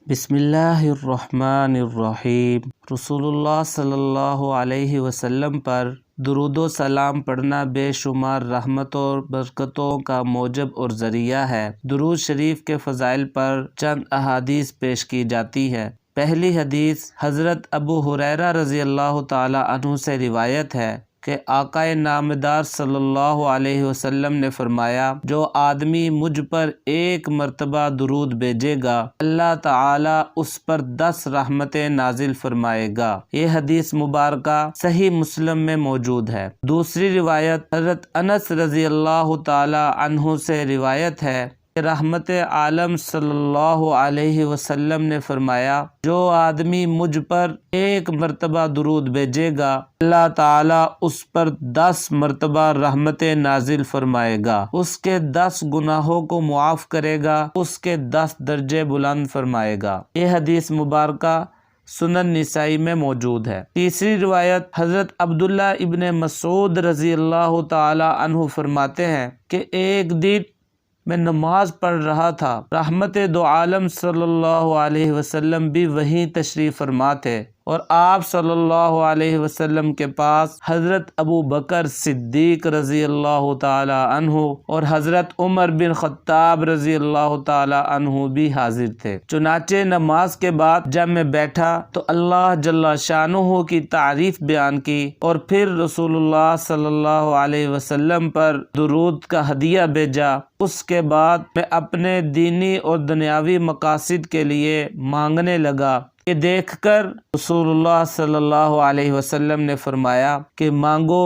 بسم اللہ الرحمن الرحیم۔ رسول اللہ صلی اللہ علیہ وسلم پر درود و سلام پڑھنا بے شمار رحمتوں اور برکتوں کا موجب اور ذریعہ ہے۔ درود شریف کے فضائل پر چند احادیث پیش کی جاتی ہے۔ پہلی حدیث حضرت ابو ہریرہ رضی اللہ تعالی عنہ سے روایت ہے کہ آقا نامدار صلی اللہ علیہ وسلم نے فرمایا، جو آدمی مجھ پر ایک مرتبہ درود بھیجے گا اللہ تعالی اس پر 10 رحمتیں نازل فرمائے گا۔ یہ حدیث مبارکہ صحیح مسلم میں موجود ہے۔ دوسری روایت حضرت انس رضی اللہ تعالی عنہ سے روایت ہے کہ رحمت عالم صلی اللہ علیہ وسلم نے فرمایا، جو آدمی مجھ پر ایک مرتبہ درود بھیجے گا اللہ تعالی اس پر 10 مرتبہ رحمت نازل فرمائے گا، اس کے 10 گناہوں کو معاف کرے گا، اس کے 10 درجے بلند فرمائے گا۔ یہ حدیث مبارکہ سنن نسائی میں موجود ہے۔ تیسری روایت حضرت عبداللہ ابن مسعود رضی اللہ تعالی عنہ فرماتے ہیں کہ ایک دن میں نماز پڑھ رہا تھا، رحمت دو عالم صلی اللہ علیہ وسلم بھی وہیں تشریف فرما تھے، اور آپ صلی اللہ علیہ وسلم کے پاس حضرت ابو بکر صدیق رضی اللہ تعالی عنہ اور حضرت عمر بن خطاب رضی اللہ تعالی عنہ بھی حاضر تھے۔ چنانچہ نماز کے بعد جب میں بیٹھا تو اللہ جل شانہ کی تعریف بیان کی اور پھر رسول اللہ صلی اللہ علیہ وسلم پر درود کا ہدیہ بھیجا۔ اس کے بعد میں اپنے دینی اور دنیاوی مقاصد کے لیے مانگنے لگا۔ یہ دیکھ کر رسول اللہ صلی اللہ علیہ وسلم نے فرمایا کہ مانگو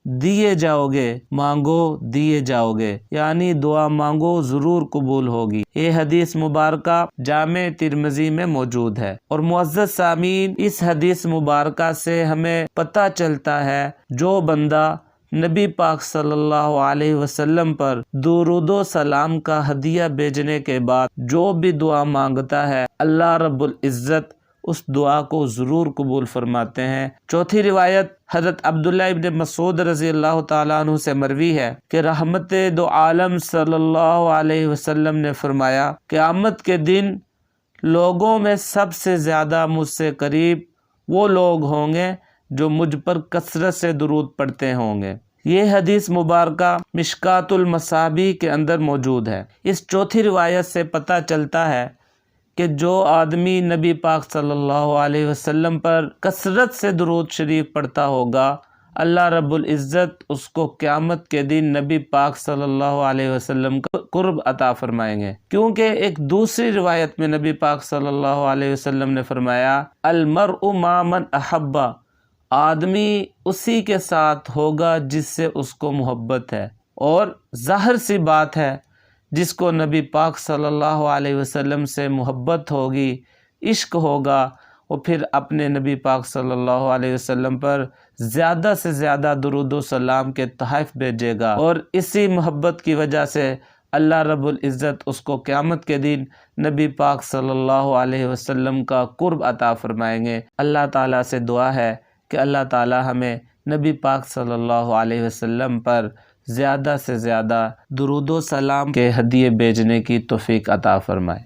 دیے جاؤ گے، مانگو دیے جاؤ گے، یعنی دعا مانگو ضرور قبول ہوگی۔ یہ حدیث مبارکہ جامع ترمذی میں موجود ہے۔ اور معزز سامعین، اس حدیث مبارکہ سے ہمیں پتہ چلتا ہے جو بندہ نبی پاک صلی اللہ علیہ وسلم پر درود و سلام کا ہدیہ بھیجنے کے بعد جو بھی دعا مانگتا ہے اللہ رب العزت اس دعا کو ضرور قبول فرماتے ہیں۔ چوتھی روایت حضرت عبداللہ ابن مسعود رضی اللہ تعالیٰ عنہ سے مروی ہے کہ رحمت دو عالم صلی اللہ علیہ وسلم نے فرمایا، قیامت کے دن لوگوں میں سب سے زیادہ مجھ سے قریب وہ لوگ ہوں گے جو مجھ پر کثرت سے درود پڑھتے ہوں گے۔ یہ حدیث مبارکہ مشکات المصابیح کے اندر موجود ہے۔ اس چوتھی روایت سے پتہ چلتا ہے کہ جو آدمی نبی پاک صلی اللہ علیہ وسلم پر کثرت سے درود شریف پڑھتا ہوگا اللہ رب العزت اس کو قیامت کے دن نبی پاک صلی اللہ علیہ وسلم کا قرب عطا فرمائیں گے، کیونکہ ایک دوسری روایت میں نبی پاک صلی اللہ علیہ وسلم نے فرمایا، المرء مع من احب، آدمی اسی کے ساتھ ہوگا جس سے اس کو محبت ہے، اور ظاہر سی بات ہے جس کو نبی پاک صلی اللہ علیہ وسلم سے محبت ہوگی، عشق ہوگا، وہ پھر اپنے نبی پاک صلی اللہ علیہ وسلم پر زیادہ سے زیادہ درود و سلام کے تحائف بھیجے گا، اور اسی محبت کی وجہ سے اللہ رب العزت اس کو قیامت کے دن نبی پاک صلی اللہ علیہ وسلم کا قرب عطا فرمائیں گے۔ اللہ تعالیٰ سے دعا ہے کہ اللہ تعالیٰ ہمیں نبی پاک صلی اللہ علیہ وسلم پر زیادہ سے زیادہ درود و سلام کے ہدیے بھیجنے کی توفیق عطا فرمائے۔